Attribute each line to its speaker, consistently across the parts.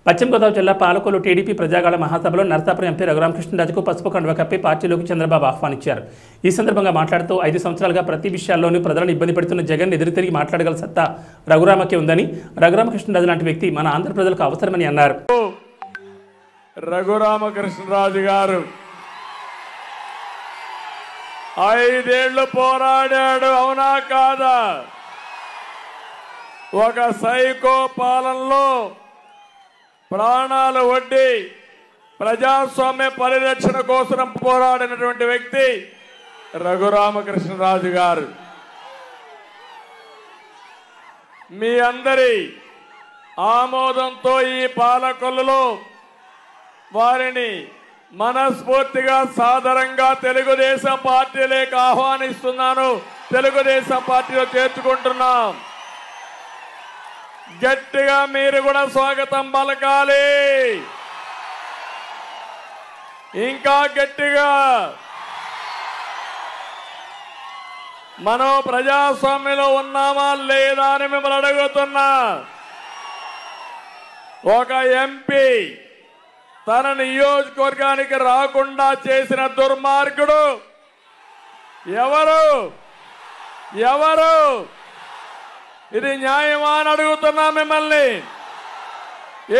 Speaker 1: పశ్చిమ గోదావరి జిల్లా పాలకొల్లు టీడీపీ ప్రజాగాళ మహాసభలో నరసాపురం ఎంపీ రఘురామకృష్ణరాజుకు పసుపు కండువ కప్పి పార్టీలోకి చంద్రబాబు ఆహ్వానించారు. ఈ సందర్భంగా మాట్లాడుతూ 5 సంవత్సరాలుగా ప్రతి విషయాల్లోనూ ప్రజలను ఇబ్బంది పెడుతున్న జగన్ ఎదురు తిరిగి మాట్లాడగల సత్తా రఘురామకే ఉందని, రఘురామకృష్ణరాజు లాంటి వ్యక్తి మన ఆంధ్ర ప్రజలకు అవసరమని అన్నారు.
Speaker 2: రఘురామకృష్ణరాజు గారు 5 ఏళ్లు పోరాడాడు, అవునా కాదా? ఒక సైకో పాలనలో ప్రాణాలు వడ్డి ప్రజాస్వామ్య పరిరక్షణ కోసం పోరాడినటువంటి వ్యక్తి రఘురామకృష్ణరాజు గారు. మీ అందరి ఆమోదంతో ఈ పాలకొల్లులో వారిని మనస్ఫూర్తిగా సాదరంగా తెలుగుదేశం పార్టీలోకి ఆహ్వానిస్తున్నాను. తెలుగుదేశం పార్టీలో చేర్చుకుంటున్నాం. గట్టిగా మీరు కూడా స్వాగతం పలకాలి, ఇంకా గట్టిగా. మనం ప్రజాస్వామ్యంలో ఉన్నామా లేదా అని మిమ్మల్ని అడుగుతున్నా. ఒక ఎంపీ తన నియోజకవర్గానికి రాకుండా చేసిన దుర్మార్గుడు ఎవరు? ఇది న్యాయమా అని అడుగుతున్నా మిమ్మల్ని.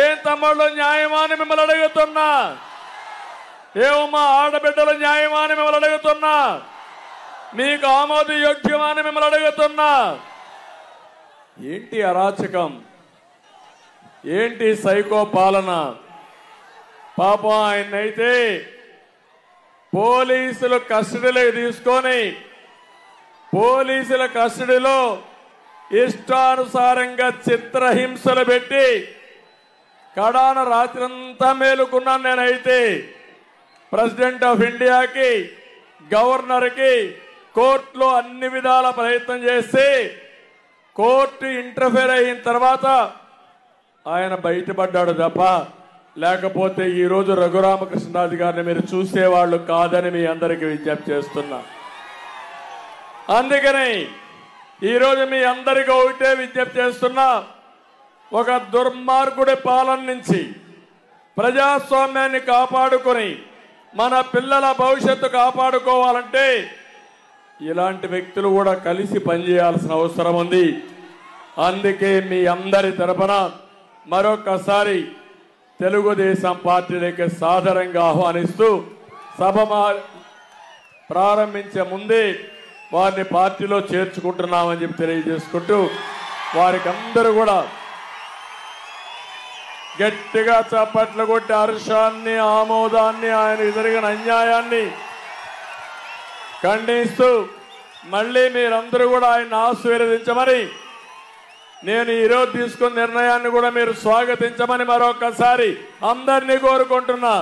Speaker 2: ఏం తమ్ముళ్ళు, న్యాయమా అని మిమ్మల్ని అడుగుతున్నా. ఏమమ్మా ఆడబిడ్డలు, న్యాయమా అని మిమ్మల్ని అడుగుతున్నా. మీకు ఆమోదయోగ్యమా అని మిమ్మల్ని అడుగుతున్నా. ఏంటి అరాచకం, ఏంటి సైకో పాలన? పాపం ఆయన్నైతే పోలీసులు కస్టడీలోకి తీసుకొని పోలీసుల కస్టడీలో ఇష్టానుసారంగా చిత్రహింసలు పెట్టి కడాన రాత్రంతా మేలుకున్నాను. నేనైతే ప్రెసిడెంట్ ఆఫ్ ఇండియాకి, గవర్నర్కి కోర్టులో అన్ని విధాల ప్రయత్నం చేసి కోర్టు ఇంటర్ఫేర్ అయిన తర్వాత ఆయన బయటపడ్డాడు తప్ప, లేకపోతే ఈరోజు రఘురామకృష్ణరాజు గారిని మీరు చూసేవాళ్ళు కాదని మీ అందరికీ విజ్ఞప్తి చేస్తున్నా. అందుకని ఈరోజు మీ అందరికీ ఒకటే విజ్ఞప్తి చేస్తున్నా. ఒక దుర్మార్గుడి పాలన నుంచి ప్రజాస్వామ్యాన్ని కాపాడుకొని మన పిల్లల భవిష్యత్తు కాపాడుకోవాలంటే ఇలాంటి వ్యక్తులు కూడా కలిసి పనిచేయాల్సిన అవసరం ఉంది. అందుకే మీ అందరి తరపున మరొకసారి తెలుగుదేశం పార్టీలోకి సాదరంగా ఆహ్వానిస్తూ సభ ప్రారంభించే ముందే వారిని పార్టీలో చేర్చుకుంటున్నామని చెప్పి తెలియజేసుకుంటూ వారికి అందరూ కూడా గట్టిగా చప్పట్లు కొట్టి హర్షాన్ని, ఆమోదాన్ని, ఆయన జరిగిన అన్యాయాన్ని ఖండిస్తూ మళ్ళీ మీరందరూ కూడా ఆయన ఆశీర్వదించమని, నేను ఈరోజు తీసుకున్న నిర్ణయాన్ని కూడా మీరు స్వాగతించమని మరొకసారి అందరినీ కోరుకుంటున్నా.